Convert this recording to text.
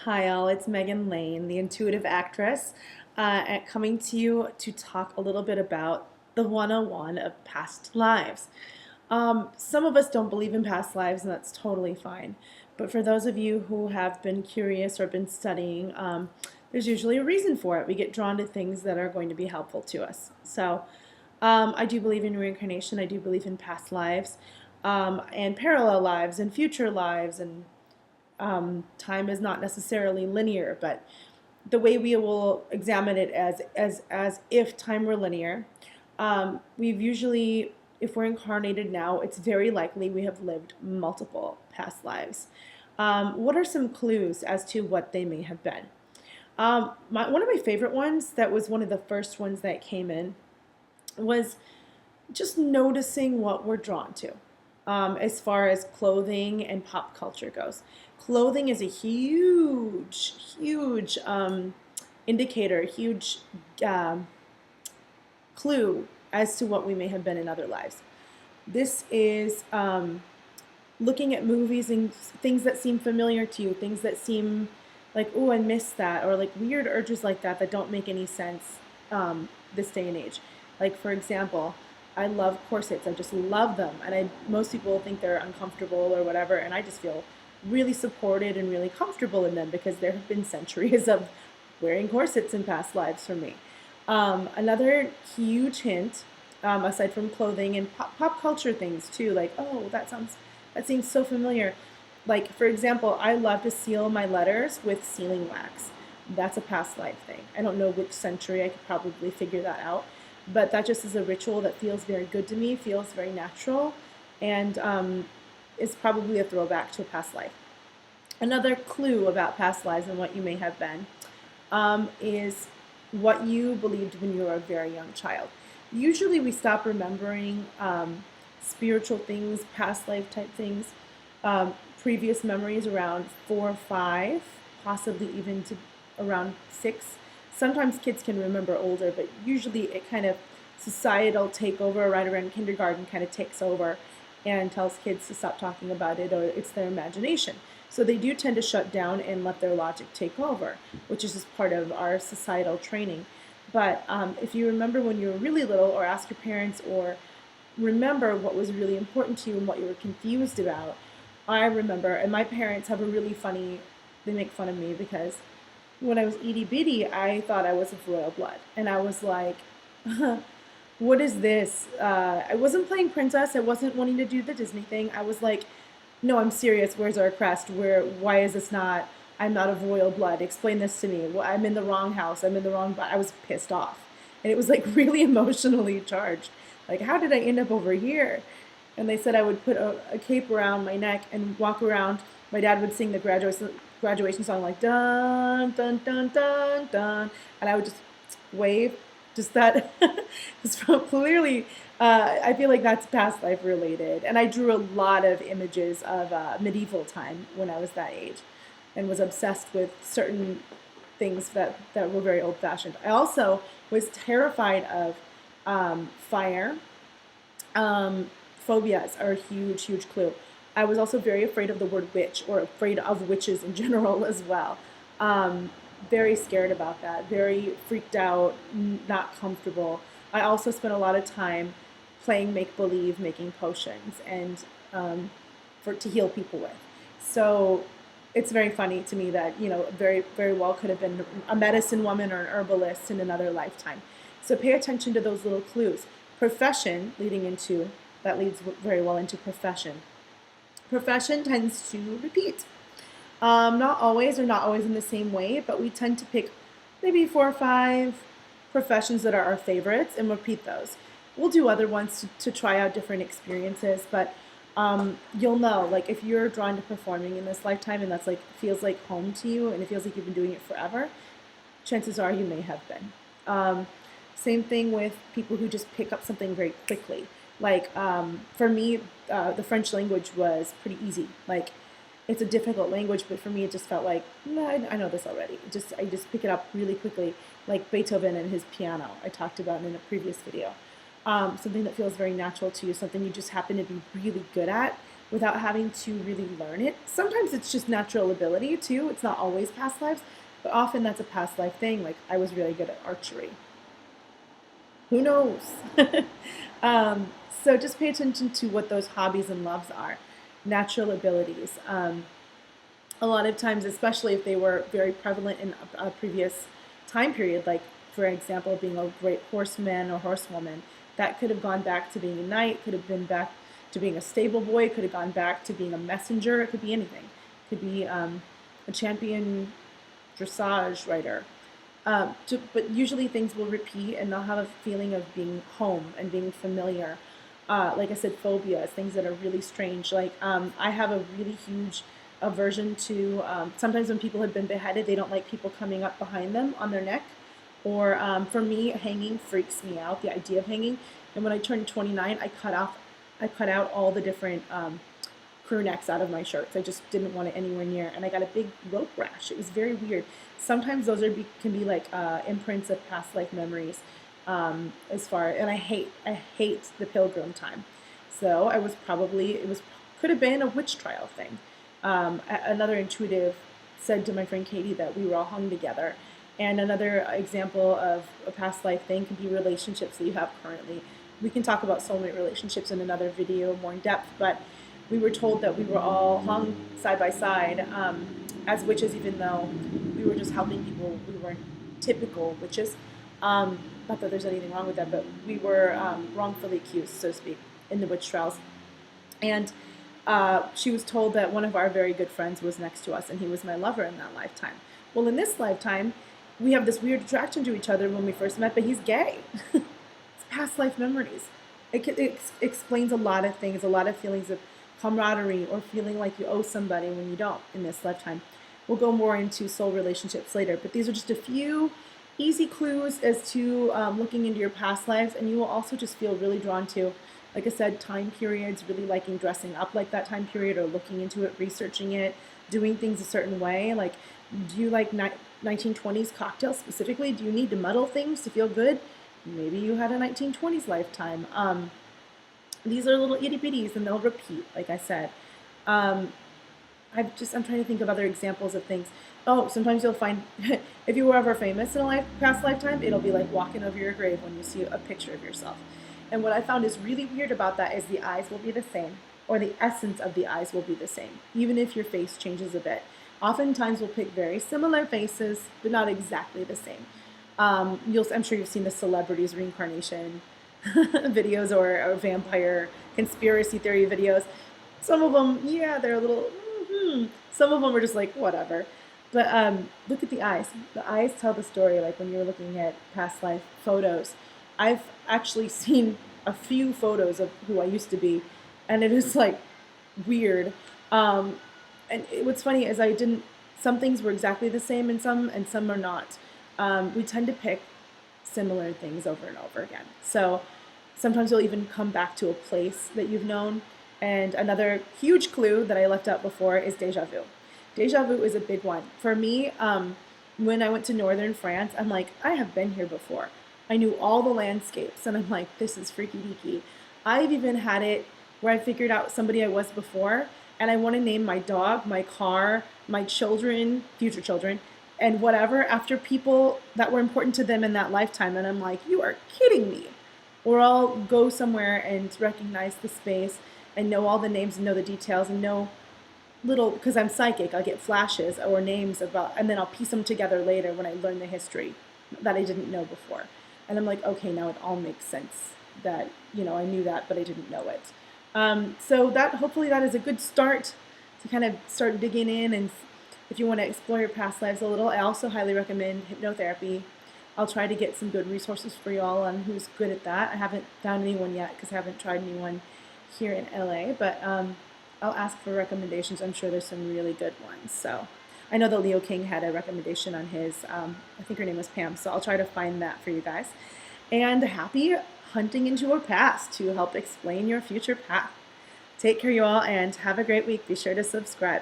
Hi, all. It's Megan Lane, the intuitive actress, coming to you to talk a little bit about the 101 of past lives. Some of us don't believe in past lives, and that's totally fine. But for those of you who have been curious or been studying, there's usually a reason for it. We get drawn to things that are going to be helpful to us. So I do believe in reincarnation. I do believe in past lives, and parallel lives, and future lives, and time is not necessarily linear, but the way we will examine it as if time were linear, we've usually, if we're incarnated now, it's very likely we have lived multiple past lives. What are some clues as to what they may have been? One of my favorite ones, that was one of the first ones that came in, was just noticing what we're drawn to, as far as clothing and pop culture goes. Clothing is a huge indicator, huge um, clue as to what we may have been in other lives. This is looking at movies and things that seem familiar to you, things that seem like, oh, I missed that, or like weird urges like that that don't make any sense this day and age. Like, for example, I love corsets. I just love them. And most people think they're uncomfortable or whatever, and I just feel really supported and really comfortable in them because there have been centuries of wearing corsets in past lives for me. Another huge hint, aside from clothing and pop culture things too, like, oh, that seems so familiar. Like, for example, I love to seal my letters with sealing wax. That's a past life thing. I don't know which century. I could probably figure that out. But that just is a ritual that feels very good to me, feels very natural, and is probably a throwback to a past life. Another clue about past lives and what you may have been is what you believed when you were a very young child. Usually we stop remembering spiritual things, past life type things, previous memories around 4 or 5, possibly even to around 6. Sometimes kids can remember older, but usually it kind of, societal takeover right around kindergarten kind of takes over and tells kids to stop talking about it, or it's their imagination. So they do tend to shut down and let their logic take over, which is just part of our societal training. But if you remember when you were really little, or ask your parents, or remember what was really important to you and what you were confused about. I remember, and my parents have a really funny, they make fun of me because when I was itty bitty, I thought I was of royal blood. And I was like, what is this? I wasn't playing princess. I wasn't wanting to do the Disney thing. I was like, no, I'm serious. Where's our crest? Why is this not, I'm not of royal blood. Explain this to me. Well, I'm in the wrong house. I'm in the wrong, I was pissed off. And it was like really emotionally charged. Like, how did I end up over here? And they said I would put a cape around my neck and walk around. My dad would sing the graduation song, like dun dun dun dun dun, and I would just wave, just that. Just clearly, I feel like that's past life related, and I drew a lot of images of medieval time when I was that age, and was obsessed with certain things that were very old fashioned. I also was terrified of fire. Phobias are a huge clue. I was also very afraid of the word witch, or afraid of witches in general as well. Very scared about that, very freaked out, not comfortable. I also spent a lot of time playing make believe, making potions, and to heal people with. So it's very funny to me that, very well could have been a medicine woman or an herbalist in another lifetime. So pay attention to those little clues. Profession, that leads very well into profession. Profession tends to repeat. Not always, or not always in the same way, but we tend to pick maybe 4 or 5 professions that are our favorites and repeat those. We'll do other ones to try out different experiences, but you'll know, like, if you're drawn to performing in this lifetime and that's like feels like home to you and it feels like you've been doing it forever, chances are you may have been. Same thing with people who just pick up something very quickly. Like, for me, the French language was pretty easy. Like, it's a difficult language, but for me, it just felt like, no, I know this already. I just pick it up really quickly, like Beethoven and his piano I talked about in a previous video. Something that feels very natural to you, something you just happen to be really good at, without having to really learn it. Sometimes it's just natural ability too. It's not always past lives, but often that's a past life thing. Like I was really good at archery. Who knows? um, so just pay attention to what those hobbies and loves are, natural abilities. A lot of times, especially if they were very prevalent in a previous time period, like for example, being a great horseman or horsewoman, that could have gone back to being a knight, could have been back to being a stable boy, could have gone back to being a messenger, it could be anything. It could be a champion dressage rider. But usually things will repeat and they'll have a feeling of being home and being familiar. Like I said, phobias, things that are really strange. Like I have a really huge aversion to sometimes when people have been beheaded, they don't like people coming up behind them on their neck. Or for me, hanging freaks me out. The idea of hanging. And when I turned 29, I cut out all the different crew necks out of my shirts. I just didn't want it anywhere near, and I got a big rope rash. It was very weird. Sometimes those can be like imprints of past life memories. And I hate the pilgrim time. So I was probably could have been a witch trial thing. Another intuitive said to my friend Katie that we were all hung together. And another example of a past life thing can be relationships that you have currently. We can talk about soulmate relationships in another video more in depth, but we were told that we were all hung side by side as witches, even though we were just helping people. We weren't typical witches. Not that there's anything wrong with that, but we were wrongfully accused, so to speak, in the witch trials. And she was told that one of our very good friends was next to us, and he was my lover in that lifetime. Well, in this lifetime, we have this weird attraction to each other when we first met, but he's gay. It's past life memories. It explains a lot of things, a lot of feelings of camaraderie or feeling like you owe somebody when you don't in this lifetime. We'll go more into soul relationships later, but these are just a few easy clues as to looking into your past lives, and you will also just feel really drawn to, like I said, time periods, really liking dressing up like that time period or looking into it, researching it, doing things a certain way. Like, do you like 1920s cocktails specifically? Do you need to muddle things to feel good? Maybe you had a 1920s lifetime. These are little itty bitties and they'll repeat, like I said. I'm trying to think of other examples of things. Oh, sometimes you'll find, if you were ever famous in a past lifetime, it'll be like walking over your grave when you see a picture of yourself. And what I found is really weird about that is the eyes will be the same, or the essence of the eyes will be the same, even if your face changes a bit. Oftentimes we'll pick very similar faces, but not exactly the same. I'm sure you've seen the celebrities reincarnation videos or vampire conspiracy theory videos. Some of them, yeah, they're a little, some of them are just like, whatever. But look at the eyes. The eyes tell the story, like when you're looking at past life photos. I've actually seen a few photos of who I used to be, and it is like weird. What's funny is some things were exactly the same and some are not. We tend to pick similar things over and over again. So sometimes you'll even come back to a place that you've known. And another huge clue that I left out before is deja vu. Deja vu is a big one. For me, when I went to northern France, I'm like, I have been here before. I knew all the landscapes, and I'm like, this is freaky deaky. I've even had it where I figured out somebody I was before, and I want to name my dog, my car, my children, future children, and whatever after people that were important to them in that lifetime. And I'm like, you are kidding me. Or I'll go somewhere and recognize the space and know all the names and know the details and know because I'm psychic, I'll get flashes or names about, and then I'll piece them together later when I learn the history that I didn't know before. And I'm like, okay, now it all makes sense that, I knew that, but I didn't know it. So hopefully that is a good start to kind of start digging in. And if you want to explore your past lives a little, I also highly recommend hypnotherapy. I'll try to get some good resources for you all on who's good at that. I haven't found anyone yet because I haven't tried anyone here in LA, but I'll ask for recommendations. I'm sure there's some really good ones. So I know that Leo King had a recommendation on his, I think her name was Pam, so I'll try to find that for you guys. And happy hunting into your past to help explain your future path. Take care, you all, and have a great week. Be sure to subscribe.